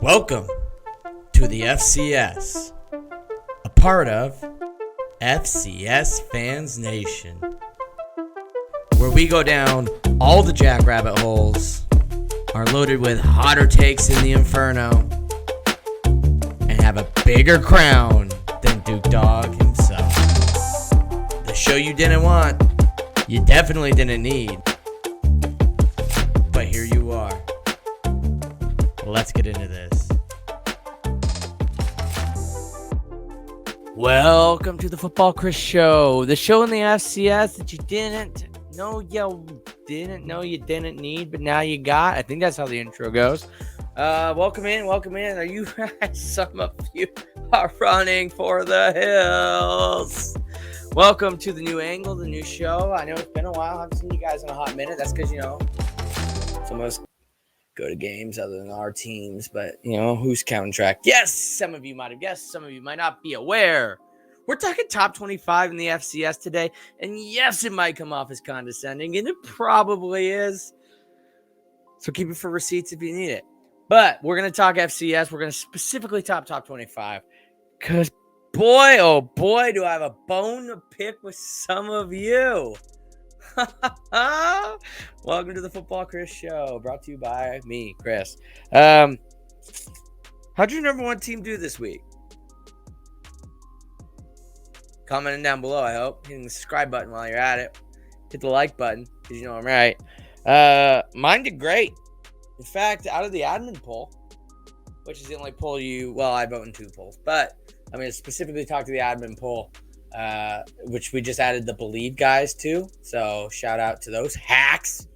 Welcome to the FCS, a part of FCS Fans Nation, where we go down all the jackrabbit holes, are loaded with hotter takes in the inferno, and have a bigger crown than Duke Dog himself. The show you didn't want, you definitely didn't need, but here you are. Let's get into this. Welcome to the Football Chris Show, the show in the FCS that you didn't know you didn't need, but now you got. I think that's how the intro goes. Welcome in. Are you guys? Some of you are running for the hills. Welcome to the new angle, the new show. I know it's been a while. I haven't seen you guys in a hot minute. That's because, some of us go to games other than our teams, but who's counting track? Yes, some of you might have guessed, some of you might not be aware. We're talking top 25 in the FCS today, and yes, it might come off as condescending, and it probably is, so keep it for receipts if you need it. But we're going to talk FCS. We're going to specifically top 25, because boy, oh boy, do I have a bone to pick with some of you. Welcome to the Football Chris Show, brought to you by me, Chris. How'd your number one team do this week? Commenting down below, I hope. Hitting the subscribe button while you're at it. Hit the like button, because I'm right. Mine did great. In fact, out of the admin poll, which is the only poll I vote in two polls, but I'm going to specifically talk to the admin poll, which we just added the Believe guys to. So shout out to those hacks.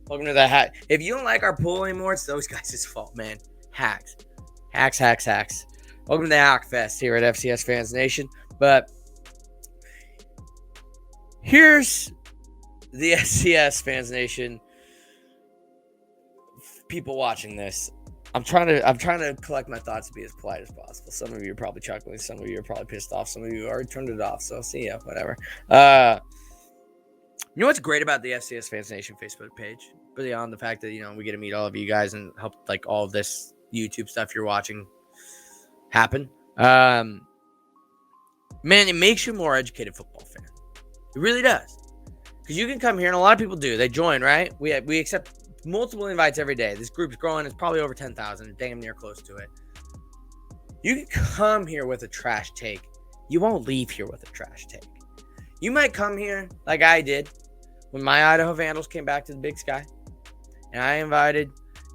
Welcome to the hack. If you don't like our poll anymore, it's those guys' fault, man. Hacks. Welcome to the Hack Fest here at FCS Fans Nation. But here's the FCS Fans Nation people watching this. I'm trying to collect my thoughts to be as polite as possible. Some of you are probably chuckling. Some of you are probably pissed off. Some of you already turned it off. So see ya, whatever. You know what's great about the FCS Fans Nation Facebook page? Beyond the fact that, we get to meet all of you guys and help all of this YouTube stuff you're watching happen. Man, it makes you a more educated football fan. It really does. Because you can come here, and a lot of people do. They join, right? We accept multiple invites every day. This group's growing. It's probably over 10,000. Damn near close to it. You can come here with a trash take. You won't leave here with a trash take. You might come here like I did when my Idaho Vandals came back to the Big Sky. And I invited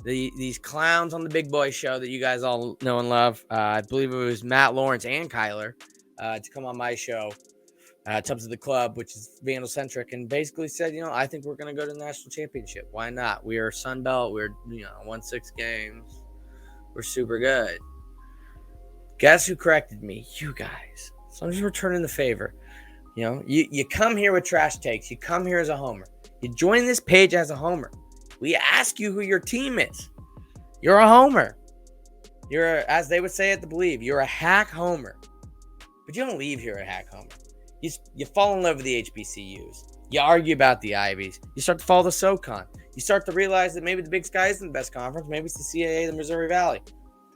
these clowns on the Big Boy Show that you guys all know and love. I believe it was Matt Lawrence and Kyler to come on my show. Tubs of the Club, which is Vandal-centric, and basically said, I think we're going to go to the national championship. Why not? We are Sun Belt. We're, won 6 games. We're super good. Guess who corrected me? You guys. So I'm just returning the favor. You come here with trash takes. You come here as a homer. You join this page as a homer. We ask you who your team is. You're a homer. You're, as they would say at the Believe, you're a hack homer. But you don't leave here a hack homer. You fall in love with the HBCUs. You argue about the Ivies. You start to follow the SoCon. You start to realize that maybe the Big Sky isn't the best conference. Maybe it's the CAA, the Missouri Valley.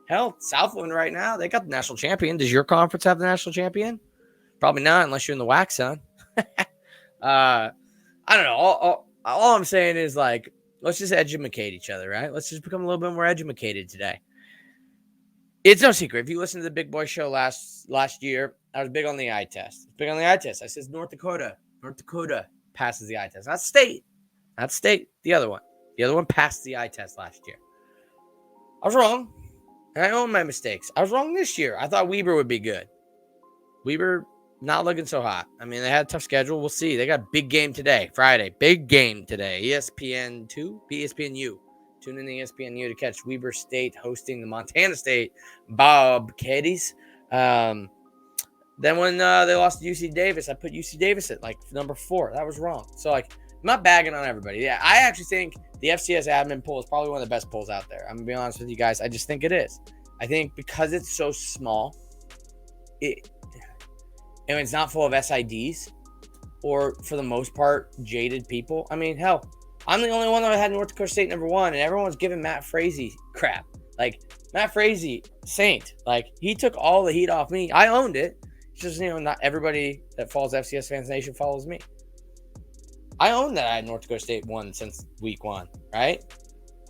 Hell, Southland right now, they got the national champion. Does your conference have the national champion? Probably not, unless you're in the WAC, son. I don't know. All I'm saying is, let's just educate each other, right? Let's just become a little bit more educated today. It's no secret. If you listen to the Big Boy Show last year, I was big on the eye test. I said North Dakota passes the eye test. Not state. The other one passed the eye test last year. I was wrong. And I own my mistakes. I was wrong this year. I thought Weber would be good. Weber not looking so hot. I mean, they had a tough schedule. We'll see. They got a big game today, Friday. Big game today. ESPNU. Tune in to ESPNU to catch Weber State hosting the Montana State Bobcats. Then when they lost to UC Davis, I put UC Davis at number 4. That was wrong. So I'm not bagging on everybody. Yeah, I actually think the FCS admin poll is probably one of the best polls out there. I'm gonna be honest with you guys. I just think it is. I think because it's so small, and it's not full of SIDs or for the most part jaded people. I mean, hell, I'm the only one that had North Dakota State number 1, and everyone's giving Matt Frazee crap. Like, Matt Frazee, saint. Like, he took all the heat off me. I owned it. It's just, not everybody that follows FCS Fans Nation follows me. I own that I had North Dakota State won since week 1, right?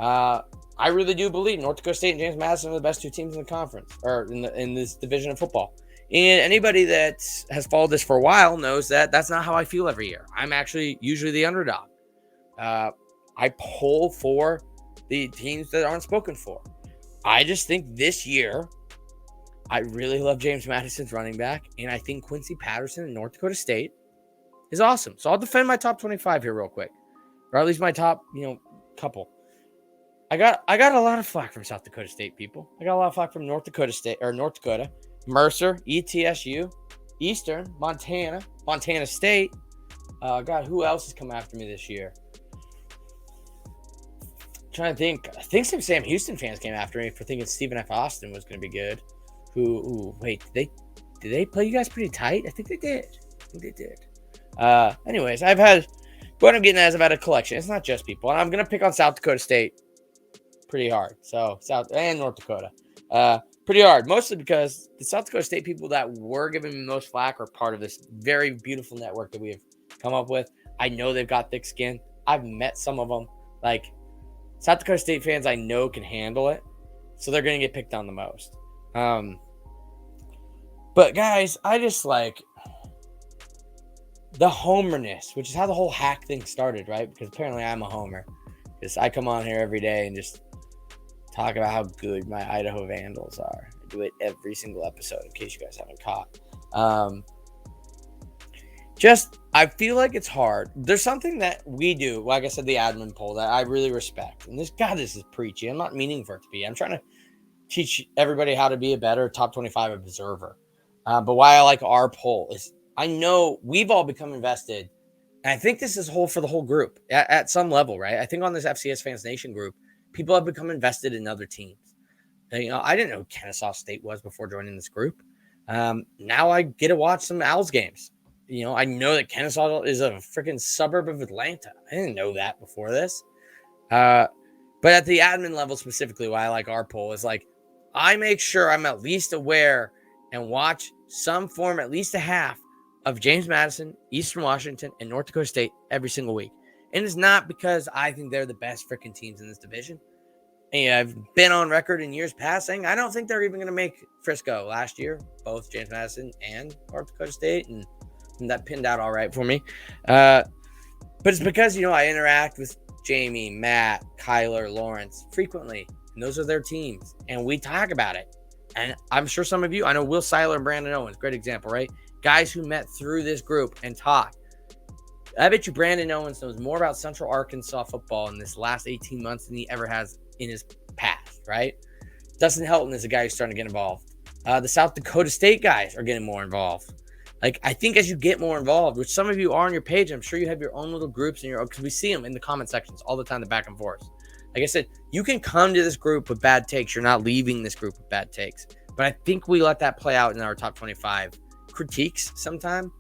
I really do believe North Dakota State and James Madison are the best 2 teams in the conference, or in this division of football. And anybody that has followed this for a while knows that that's not how I feel every year. I'm actually usually the underdog. I pull for the teams that aren't spoken for. I just think this year, I really love James Madison's running back, and I think Quincy Patterson in North Dakota State is awesome. So I'll defend my top 25 here real quick, or at least my top, couple. I got a lot of flack from South Dakota State people. I got a lot of flack from North Dakota State, or North Dakota, Mercer, ETSU, Eastern, Montana State. God, who else has come after me this year? Trying to think. I think some Sam Houston fans came after me for thinking Stephen F. Austin was going to be good. Wait, did they play you guys pretty tight? I think they did. Anyways, what I'm getting at is I've had a collection. It's not just people. And I'm going to pick on South Dakota State pretty hard. So, South and North Dakota. Pretty hard. Mostly because the South Dakota State people that were giving me the most flack are part of this very beautiful network that we have come up with. I know they've got thick skin. I've met some of them. Like, South Dakota State fans I know can handle it. So they're going to get picked on the most. But guys, I just like the homerness, which is how the whole hack thing started, right? Because apparently I'm a homer. Because I come on here every day and just talk about how good my Idaho Vandals are. I do it every single episode, in case you guys haven't caught. I feel like it's hard. There's something that we do, like I said, the admin poll, that I really respect. And this is preachy. I'm not meaning for it to be. I'm trying to teach everybody how to be a better top 25 observer. But why I like our poll is I know we've all become invested. And I think this is for the whole group at some level, right? I think on this FCS Fans Nation group, people have become invested in other teams. I didn't know who Kennesaw State was before joining this group. Now I get to watch some Owls games. I know that Kennesaw is a freaking suburb of Atlanta. I didn't know that before this. But at the admin level specifically, why I like our poll is like, I make sure I'm at least aware and watch some form, at least a half, of James Madison, Eastern Washington, and North Dakota State every single week. And it's not because I think they're the best freaking teams in this division. And I've been on record in years past saying I don't think they're even going to make Frisco last year, both James Madison and North Dakota State. And that pinned out all right for me. But it's because, I interact with Jamie, Matt, Kyler, Lawrence frequently. And those are their teams. And we talk about it. And I'm sure some of you, I know Will Seiler and Brandon Owens, great example, right? Guys who met through this group and talked. I bet you Brandon Owens knows more about Central Arkansas football in this last 18 months than he ever has in his past, right? Dustin Helton is a guy who's starting to get involved. The South Dakota State guys are getting more involved. Like, I think as you get more involved, which some of you are on your page, I'm sure you have your own little groups because we see them in the comment sections all the time, the back and forth. Like I said, you can come to this group with bad takes. You're not leaving this group with bad takes. But I think we let that play out in our top 25 critiques sometime.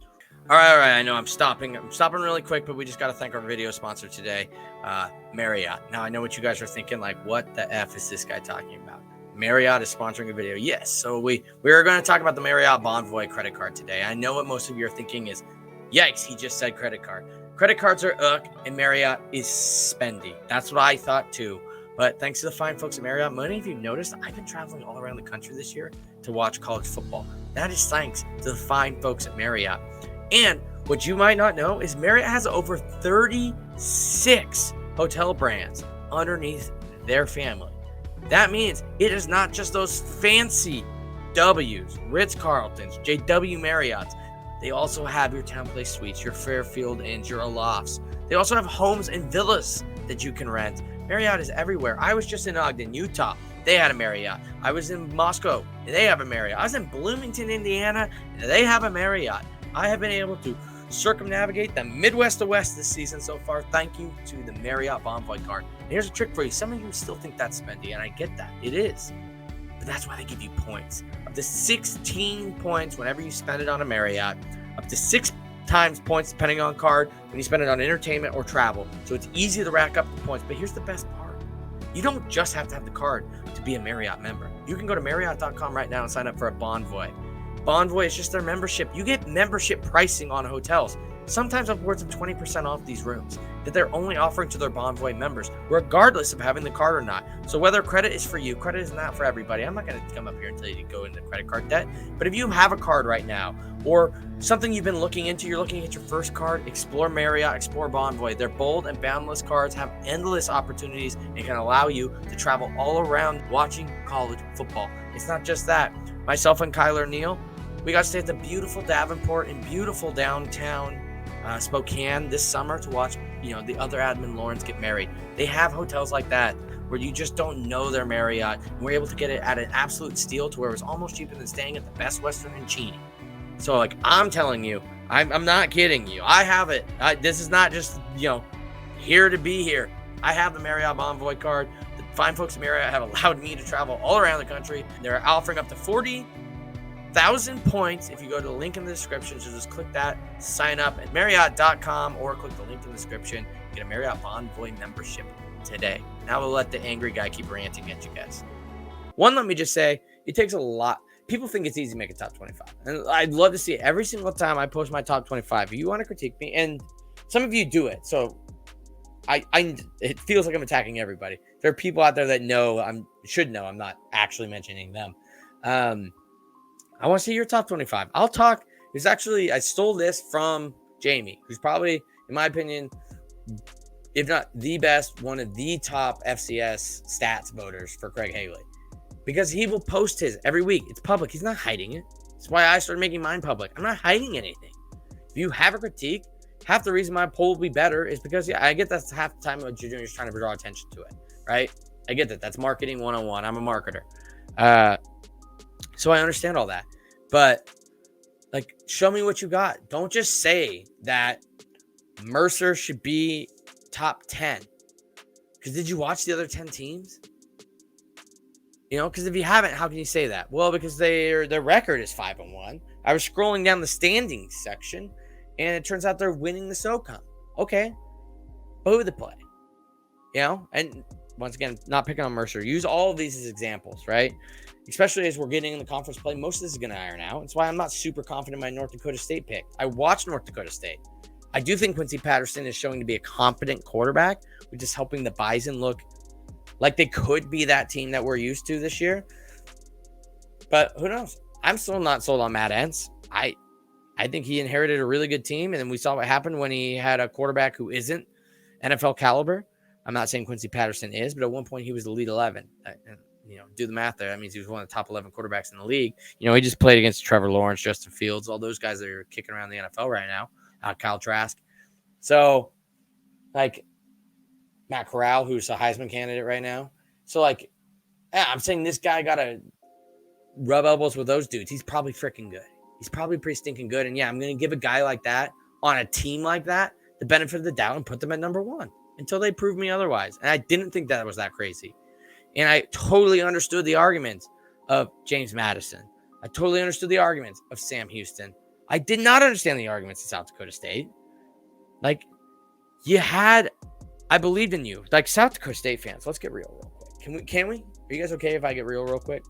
All right. I know I'm stopping really quick, but we just got to thank our video sponsor today, Marriott. Now, I know what you guys are thinking, like, what the F is this guy talking about? Marriott is sponsoring a video. Yes. So we are going to talk about the Marriott Bonvoy credit card today. I know what most of you are thinking is, yikes, he just said credit card. Credit cards are and Marriott is spendy. That's what I thought too. But thanks to the fine folks at Marriott, many of you noticed I've been traveling all around the country this year to watch college football. That is thanks to the fine folks at Marriott. And what you might not know is Marriott has over 36 hotel brands underneath their family. That means it is not just those fancy W's, Ritz-Carltons, JW Marriotts. They also have your Town Place Suites, your Fairfield Inns, your Alofts. They also have homes and villas that you can rent. Marriott is everywhere. I was just in Ogden, Utah. They had a Marriott. I was in Moscow, and they have a Marriott. I was in Bloomington, Indiana, and they have a Marriott. I have been able to circumnavigate the Midwest to West this season so far. Thank you to the Marriott Bonvoy card. And here's a trick for you. Some of you still think that's spendy, and I get that. It is. But that's why they give you points. Up to 16 points whenever you spend it on a Marriott. Up to 6 times points depending on card when you spend it on entertainment or travel. So it's easy to rack up the points. But here's the best part. You don't just have to have the card to be a Marriott member. You can go to Marriott.com right now and sign up for a Bonvoy. Bonvoy is just their membership. You get membership pricing on hotels, sometimes upwards of 20% off these rooms that they're only offering to their Bonvoy members, regardless of having the card or not. So whether credit is for you, credit is not for everybody. I'm not going to come up here and tell you to go into credit card debt, but if you have a card right now or something you've been looking into, you're looking at your first card, explore Marriott, explore Bonvoy. Their bold and boundless cards have endless opportunities and can allow you to travel all around watching college football. It's not just that. Myself and Kyler Neal, we got to stay at the beautiful Davenport and beautiful downtown Spokane this summer to watch, the other Admin Lawrence get married. They have hotels like that where you just don't know they're Marriott. And we're able to get it at an absolute steal to where it was almost cheaper than staying at the Best Western in Cheney. So, I'm telling you, I'm not kidding you. I have it. This is not just, here to be here. I have the Marriott Bonvoy card. The fine folks at Marriott have allowed me to travel all around the country. They're offering up to 40,000 points if you go to the link in the description. So just click that, sign up at Marriott.com or click the link in the description. Get a Marriott Bonvoy membership today. Now we'll let the angry guy keep ranting at you guys. One, let me just say, it takes a lot. People think it's easy to make a top 25. And I'd love to see it every single time I post my top 25. If you want to critique me, and some of you do it, so it feels like I'm attacking everybody. There are people out there that should know I'm not actually mentioning them. I want to see your top 25. I'll talk. I stole this from Jamie, who's probably, in my opinion, if not the best, one of the top FCS stats voters for Craig Haley. Because he will post his every week. It's public. He's not hiding it. That's why I started making mine public. I'm not hiding anything. If you have a critique, half the reason my poll will be better is because, I get that's half the time what you're doing is trying to draw attention to it, right? I get that. That's marketing 101. I'm a marketer. So I understand all that. But, show me what you got. Don't just say that Mercer should be top 10. Because did you watch the other 10 teams? Because if you haven't, how can you say that? Well, because their record is 5-1. I was scrolling down the standings section, and it turns out they're winning the SoCon. Okay. But who would they play? And once again, not picking on Mercer. Use all of these as examples, right? Especially as we're getting in the conference play. Most of this is going to iron out. That's why I'm not super confident in my North Dakota State pick. I watched North Dakota State. I do think Quincy Patterson is showing to be a competent quarterback, which is helping the Bison look like they could be that team that we're used to this year. But who knows? I'm still not sold on Matt Entz. I think he inherited a really good team, and then we saw what happened when he had a quarterback who isn't NFL caliber. I'm not saying Quincy Patterson is, but at one point he was the lead 11. Do the math there. That means he was one of the top 11 quarterbacks in the league. He just played against Trevor Lawrence, Justin Fields, all those guys that are kicking around the NFL right now. Kyle Trask. So, Matt Corral, who's a Heisman candidate right now. So, I'm saying this guy got to rub elbows with those dudes. He's probably freaking good. He's probably pretty stinking good. And, yeah, I'm going to give a guy like that on a team like that the benefit of the doubt and put them at number 1 until they prove me otherwise. And I didn't think that was that crazy. And I totally understood the arguments of James Madison. I totally understood the arguments of Sam Houston. I did not understand the arguments of South Dakota State. I believed in you. South Dakota State fans, let's get real quick. Can we? Are you guys okay if I get real quick?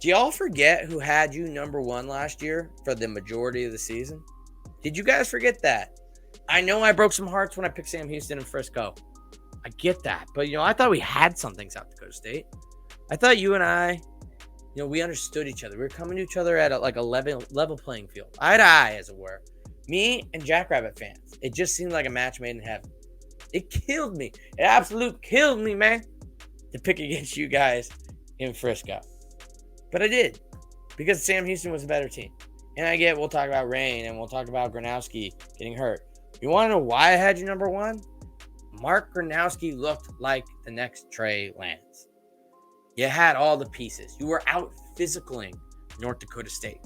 Do y'all forget who had you number 1 last year for the majority of the season? Did you guys forget that? I know I broke some hearts when I picked Sam Houston and Frisco. I get that. But, I thought we had something, South Dakota State. I thought you and I, we understood each other. We were coming to each other at a level playing field. Eye to eye, as it were. Me and Jackrabbit fans. It just seemed like a match made in heaven. It killed me. It absolutely killed me, man, to pick against you guys in Frisco. But I did. Because Sam Houston was a better team. And I get, we'll talk about Rain and we'll talk about Gronowski getting hurt. You want to know why I had you number 1? Mark Gronowski looked like the next Trey Lance. You had all the pieces. You were out physicaling North Dakota State.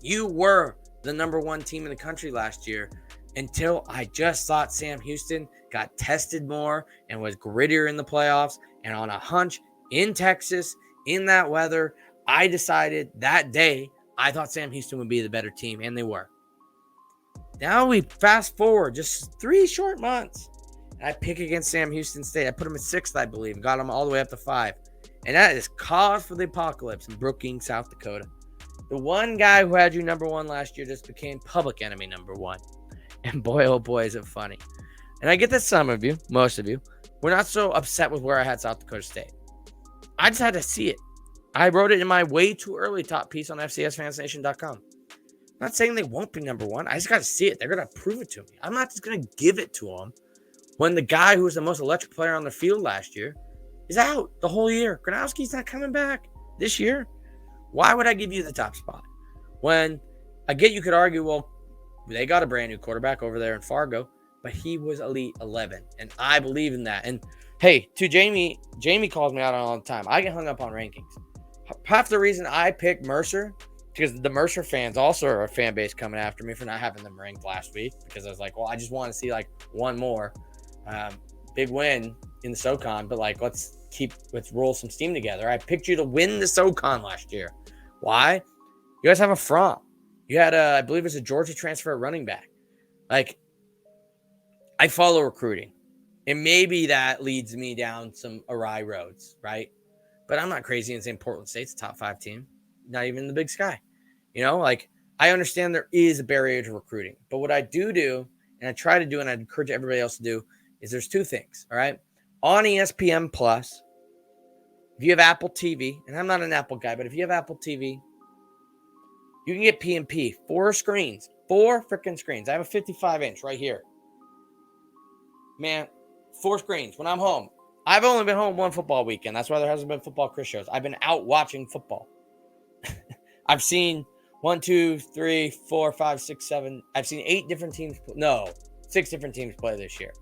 You were the number 1 team in the country last year until I just thought Sam Houston got tested more and was grittier in the playoffs. And on a hunch in Texas, in that weather, I decided that day I thought Sam Houston would be the better team, and they were. Now we fast forward just 3 short months, And I pick against Sam Houston State. I put them at 6th, I believe, and got them all the way up to 5. And that is cause for the apocalypse in Brookings, South Dakota. The one guy who had you number 1 last year just became public enemy number 1. And boy, oh boy, is it funny. And I get that some of you, most of you, were not so upset with where I had South Dakota State. I just had to see it. I wrote it in my way too early top piece on FCSFansNation.com. I'm not saying they won't be number 1. I just got to see it. They're going to prove it to me. I'm not just going to give it to them when the guy who was the most electric player on the field last year is out the whole year. Gronowski's not coming back this year. Why would I give you the top spot? When I get you could argue, well, they got a brand new quarterback over there in Fargo, but he was Elite 11, and I believe in that. And hey, to Jamie calls me out all the time. I get hung up on rankings. Half the reason I picked Mercer, because the Mercer fans also are a fan base coming after me for not having them ranked last week, because I was like, well, I just want to see like one more big win in the SoCon, but like let's roll some steam together. I picked you to win the SoCon last year. Why? You guys have a front. You had I believe it's a Georgia transfer at running back. Like, I follow recruiting, and maybe that leads me down some awry roads, right? But I'm not crazy in saying Portland State's a top 5 team, not even in the Big Sky. You know, like, I understand there is a barrier to recruiting, but what I do, and I try to do, and I encourage everybody else to do, is there's 2 things, all right? On ESPN Plus, if you have Apple TV, and I'm not an Apple guy, but if you have Apple TV, you can get P&P, 4 screens, 4 freaking screens. I have a 55-inch right here. Man, 4 screens when I'm home. I've only been home 1 football weekend. That's why there hasn't been football Chris shows. I've been out watching football. I've seen 1, 2, 3, 4, 5, 6, 7. I've seen 8 different teams. No, 6 different teams play this year.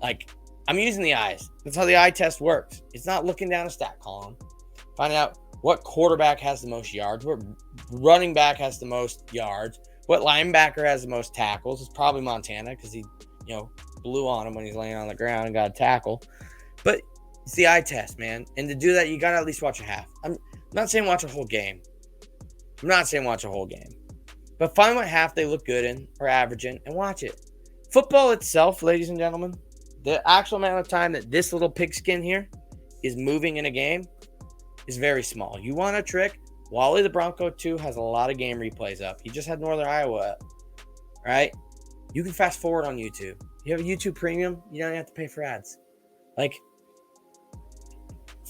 Like, I'm using the eyes. That's how the eye test works. It's not looking down a stat column, finding out what quarterback has the most yards, what running back has the most yards, what linebacker has the most tackles. It's probably Montana because he, blew on him when he's laying on the ground and got a tackle. But it's the eye test, man. And to do that, you got to at least watch a half. I'm not saying watch a whole game. But find what half they look good in or averaging and watch it. Football itself, ladies and gentlemen, the actual amount of time that this little pigskin here is moving in a game is very small. You want a trick? Wally the Bronco 2 has a lot of game replays up. He just had Northern Iowa up, right? You can fast forward on YouTube. You have a YouTube Premium, you don't have to pay for ads. Like,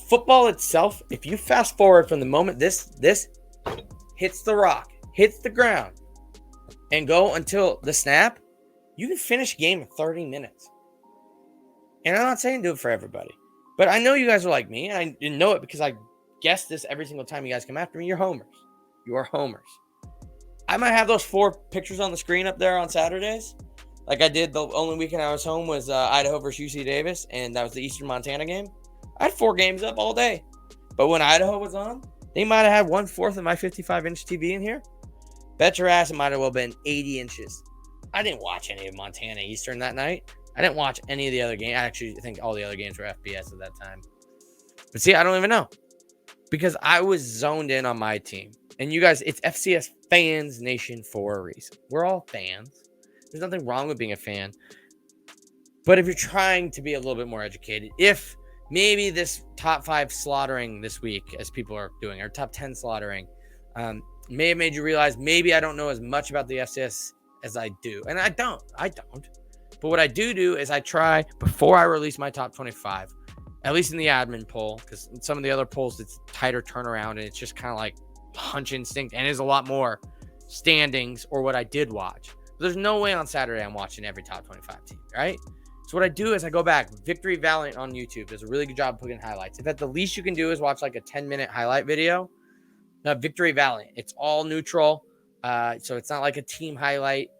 football itself, if you fast forward from the moment this hits the rock, hits the ground, and go until the snap, you can finish a game in 30 minutes. And I'm not saying do it for everybody. But I know you guys are like me. And I know it because I guess this every single time you guys come after me. You're homers. You are homers. I might have those 4 pictures on the screen up there on Saturdays. Like I did the only weekend I was home was Idaho versus UC Davis. And that was the Eastern Montana game. I had 4 games up all day. But when Idaho was on, they might have had 1/4 of my 55-inch TV in here. Bet your ass it might have well been 80 inches. I didn't watch any of Montana Eastern that night. I didn't watch any of the other games. Actually, I think all the other games were FBS at that time. But see, I don't even know. Because I was zoned in on my team. And you guys, it's FCS Fans Nation for a reason. We're all fans. There's nothing wrong with being a fan. But if you're trying to be a little bit more educated, if maybe this top 5 slaughtering this week, as people are doing, or top 10 slaughtering, may have made you realize maybe I don't know as much about the FCS as I do. And I don't. But what I do is I try, before I release my top 25, at least in the admin poll, because in some of the other polls, it's tighter turnaround, and it's just kind of like hunch instinct, and is a lot more standings or what I did watch. But there's no way on Saturday I'm watching every top 25 team, right? So what I do is I go back. Victory Valiant on YouTube does a really good job putting highlights. If at the least you can do is watch like a 10-minute highlight video, Victory Valiant. It's all neutral, so it's not like a team highlight.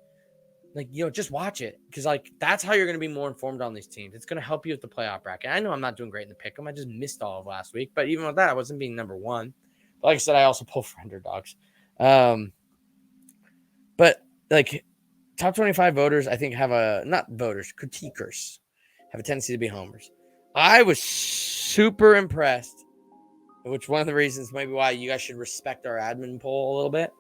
Like, just watch it, because like that's how you're going to be more informed on these teams. It's going to help you with the playoff bracket. I know I'm not doing great in the pick'em. I just missed all of last week, but even with that, I wasn't being number 1. But like I said, I also pull for underdogs. But like top 25 voters, I think critiquers have a tendency to be homers. I was super impressed, which one of the reasons maybe why you guys should respect our admin poll a little bit.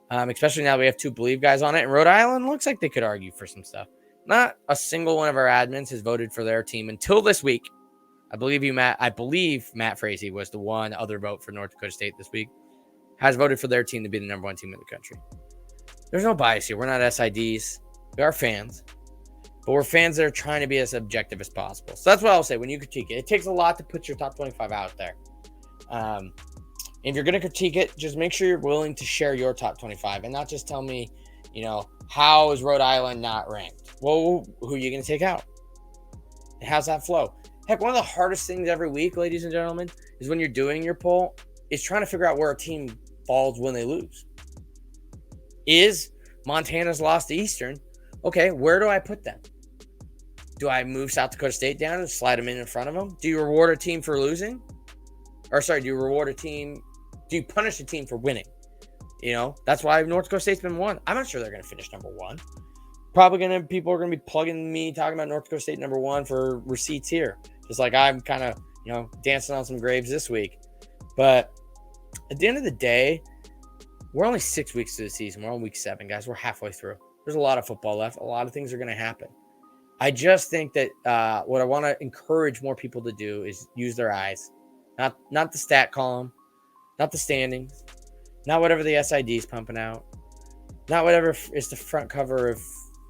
Especially now we have 2 Believe guys on it. And Rhode Island looks like they could argue for some stuff. Not a single one of our admins has voted for their team until this week. I believe Matt Frazee was the one other vote for North Dakota State this week. Has voted for their team to be the number one team in the country. There's no bias here. We're not SIDs. We are fans. But we're fans that are trying to be as objective as possible. So that's what I'll say when you critique it. It takes a lot to put your top 25 out there. If you're going to critique it, just make sure you're willing to share your top 25 and not just tell me, how is Rhode Island not ranked? Well, who are you going to take out? And how's that flow? Heck, one of the hardest things every week, ladies and gentlemen, is when you're doing your poll, is trying to figure out where a team falls when they lose. Is Montana's lost to Eastern? Okay, where do I put them? Do I move South Dakota State down and slide them in front of them? Do you reward a team for losing? Do you punish a team for winning? That's why North Dakota State's been one. I'm not sure they're going to finish number one. People are going to be plugging me, talking about North Dakota State number one for receipts here. Just like I'm kind of, dancing on some graves this week. But at the end of the day, we're only 6 weeks to the season. We're on week 7, guys. We're halfway through. There's a lot of football left. A lot of things are going to happen. I just think that what I want to encourage more people to do is use their eyes. Not the stat column, not the standings, not whatever the SID is pumping out, not whatever is the front cover of,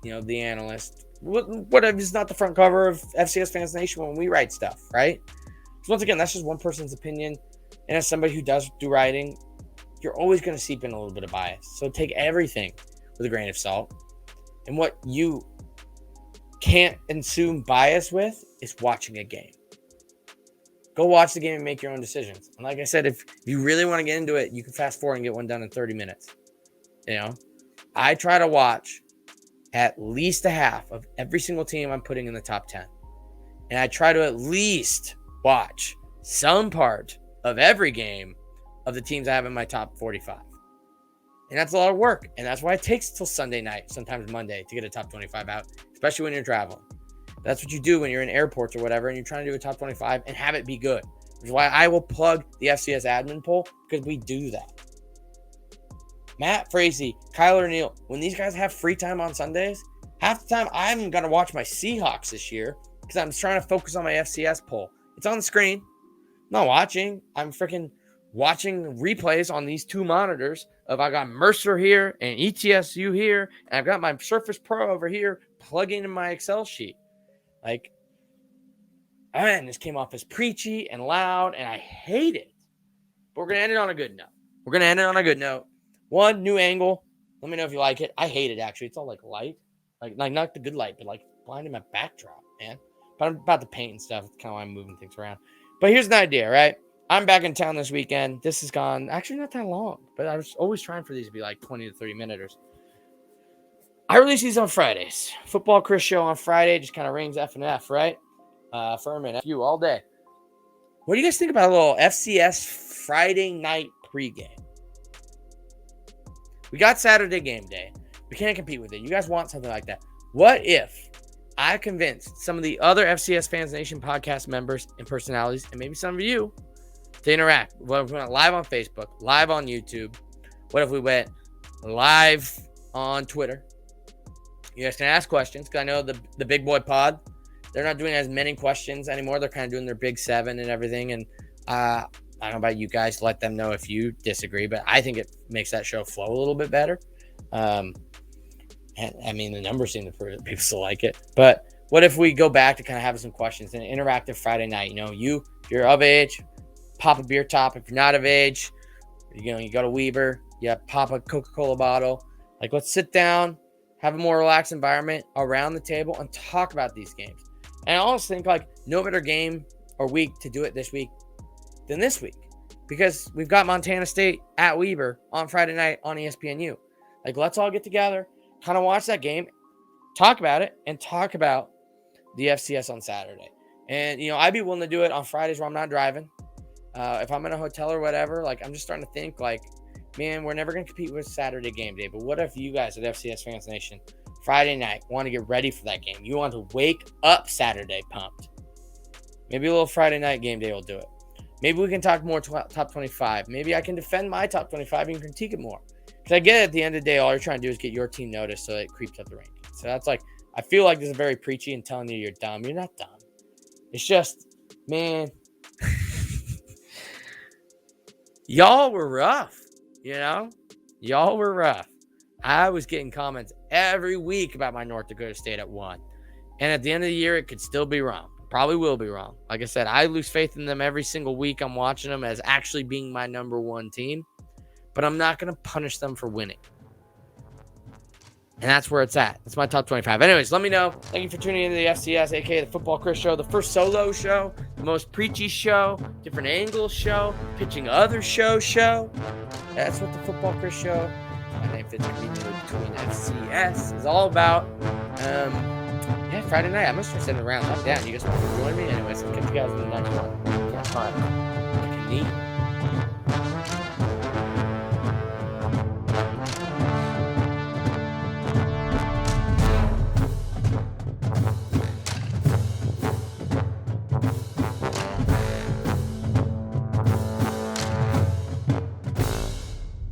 the analyst. Whatever is not the front cover of FCS Fans Nation when we write stuff, right? So once again, that's just one person's opinion. And as somebody who does do writing, you're always going to seep in a little bit of bias. So take everything with a grain of salt. And what you can't assume bias with is watching a game. Go watch the game and make your own decisions. And like I said, if you really want to get into it, you can fast forward and get one done in 30 minutes. I try to watch at least a half of every single team I'm putting in the top 10. And I try to at least watch some part of every game of the teams I have in my top 45. And that's a lot of work. And that's why it takes till Sunday night, sometimes Monday, to get a top 25 out, especially when you're traveling. That's what you do when you're in airports or whatever, and you're trying to do a top 25 and have it be good. Which is why I will plug the FCS admin poll, because we do that. Matt Frazee, Kyler Neal, when these guys have free time on Sundays, half the time I'm going to watch my Seahawks this year because I'm trying to focus on my FCS poll. It's on the screen. I'm not watching. I'm freaking watching replays on these two monitors of I got Mercer here and ETSU here, and I've got my Surface Pro over here plugging in my Excel sheet. This came off as preachy and loud, and I hate it. But we're going to end it on a good note. One, new angle. Let me know if you like it. I hate it, actually. It's all light. Like not the good light, but blinding my backdrop, man. But I'm about to paint and stuff. It's kind of why I'm moving things around. But here's an idea, right? I'm back in town this weekend. This has gone actually not that long, but I was always trying for these to be 20 to 30 minuters. I release these on Fridays. Football Chris show on Friday just kind of rings F and F, right? Furman, F-U all day. What do you guys think about a little FCS Friday night pregame? We got Saturday game day. We can't compete with it. You guys want something like that. What if I convinced some of the other FCS Fans Nation podcast members and personalities, and maybe some of you, to interact? What if we went live on Facebook, live on YouTube? What if we went live on Twitter? You guys can ask questions, because I know the Big Boy Pod, they're not doing as many questions anymore. They're kind of doing their Big 7 and everything. And I don't know about you guys. Let them know if you disagree. But I think it makes that show flow a little bit better. And I mean, the numbers seem to prove that people still like it. But what if we go back to kind of having some questions in an interactive Friday night? If you're of age, pop a beer top. If you're not of age, you go to Weber, you pop a Coca-Cola bottle. Let's sit down, have a more relaxed environment around the table and talk about these games. And I also think no better game or week to do it this week than this week, because we've got Montana State at Weber on Friday night on ESPNU. Let's all get together, kind of watch that game, talk about it, and talk about the FCS on Saturday. And, I'd be willing to do it on Fridays where I'm not driving. If I'm in a hotel or whatever, I'm just starting to think man, we're never going to compete with Saturday game day. But what if you guys at FCS Fans Nation Friday night want to get ready for that game? You want to wake up Saturday pumped. Maybe a little Friday night game day will do it. Maybe we can talk more top 25. Maybe I can defend my top 25 and critique it more. Because I get it, at the end of the day, all you're trying to do is get your team noticed so that it creeps up the rankings. So that's I feel like this is very preachy and telling you you're dumb. You're not dumb. It's just, man, y'all were rough, you know? Y'all were rough. I was getting comments every week about my North Dakota State at 1. And at the end of the year, it could still be wrong. Probably will be wrong. Like I said, I lose faith in them every single week. I'm watching them as actually being my number 1 team. But I'm not going to punish them for winning. And that's where it's at. That's my top 25. Anyways, let me know. Thank you for tuning into the FCS, a.k.a. the Football Chris Show, the first solo show, the most preachy show, different angles show, pitching other show. That's what the Football Chris Show, my name fits conveniently between FCS, is all about. Yeah, Friday night. I'm going to start sending around. I'm down. You guys want to join me? Anyways, I'll catch you guys in the next one. Yeah, fine. Neat.